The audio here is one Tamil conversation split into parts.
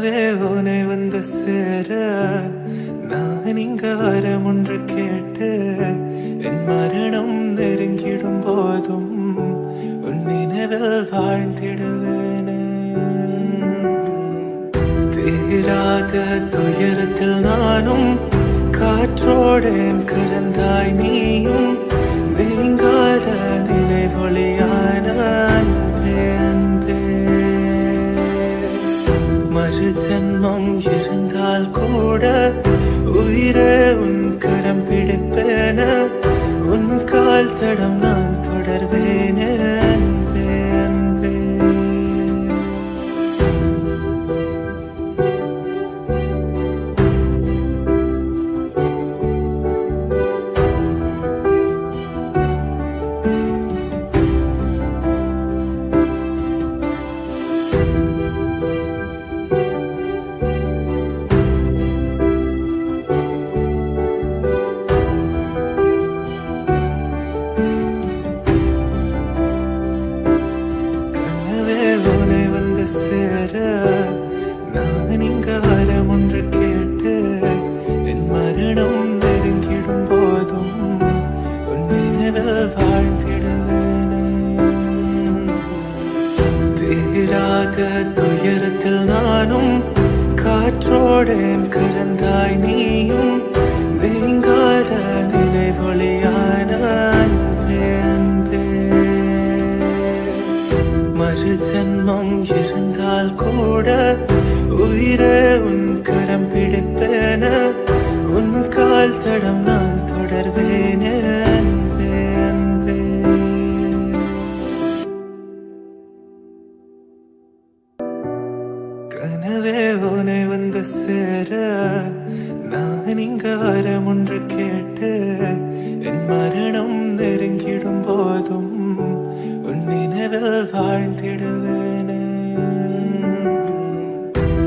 கனவே உனை வந்து சேர நான் இங்க வரம் ஒன்று கேட்டு என் மரணம் நெருங்கிடும் போதும் உன் நினைவில் வாழ்ந்திடுவேனே. தீராத துயரத்தில் நானும் காற்றோடேன் கலந்தாய் நீயும் நீங்காத நினைவொளியான அன்பே அன்பே. மறு ஜன்மம் இருந்தால் கூட உயிரே உன் கரம் பிடிப்பேன உன் கால் தடம் நான் தொடர்வேனே அன்பே அன்பே. சேர நான் இங்க வரம் ஒன்று கேட்டு என் மரணம் நெருங்கிடும் போதும் உன் நினைவில் வாழ்ந்திடுவேனே. தீராத துயரத்தில் நானும் காற்றோடேன் கலந்தாய் நீயும் நீங்காத நினைவொளியான அன்பே அன்பே. மறு ஜன்மம் இருந்தால் கூட உயிரே உன் கரம் பிடிப்பேன உன் கால் தடம் நான் தொடர்வேனே அன்பே அன்பே. கனவே உனை வந்து சேர நான் இங்க வரம் ஒன்று கேட்டு என் மரணம் நெருங்கிடும் போதும் உன் நினைவில் வாழ்ந்திடுவேனே.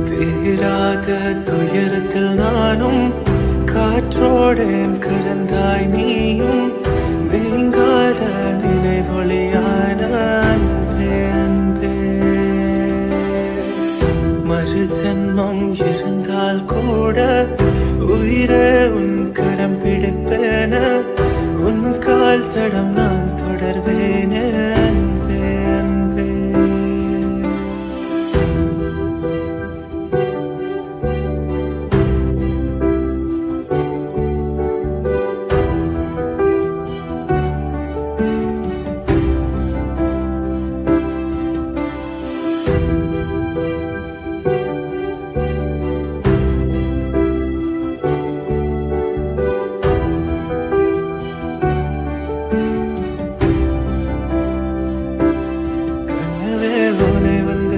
தீராத துயரத்தில் நானும் காற்றோடேன் கலந்தாய் நீயும் நீங்காத நினைவொளியான அன்பே அன்பே. மறு ஜன்மம் இருந்தால் கூட உயிரே உன் கரம் பிடிப்பேன உன் கால் தடம் நான் தொடர்வேனே அன்பே அன்பே.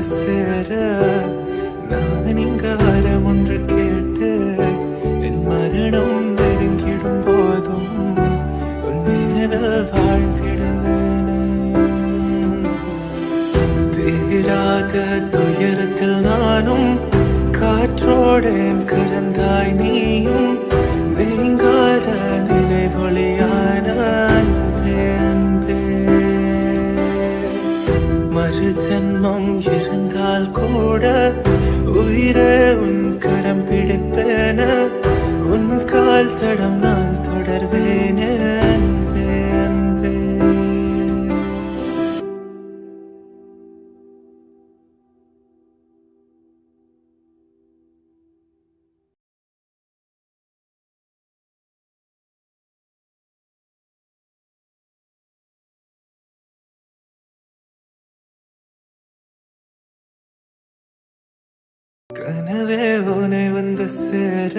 சேர நான் இங்க வரம் ஒன்று கேட்டு என் மரணம் நெருங்கிடும் போதும் உன் நினைவில் வாழ்ந்திடுவேனே. தீராத துயரத்தில் நானும் காற்றோடேன் கலந்தாய் நீயும் நீங்காத நினைவொளியான அன்பே அன்பே. மறு ஜன்மம் இருந்தால் கூட உயிரே உன் கரம் பிடிப்பேன உன் கால் தடம் நான் தொடர்வேனே அன்பே அன்பே. கனவே உனை வந்து சேர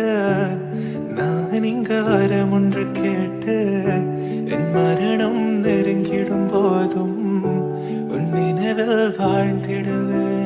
நான் இங்க வரம் ஒன்று கேட்டு என் மரணம் நெருங்கிடும் போதும் உன் நினைவில் வாழ்ந்திடுவேன்.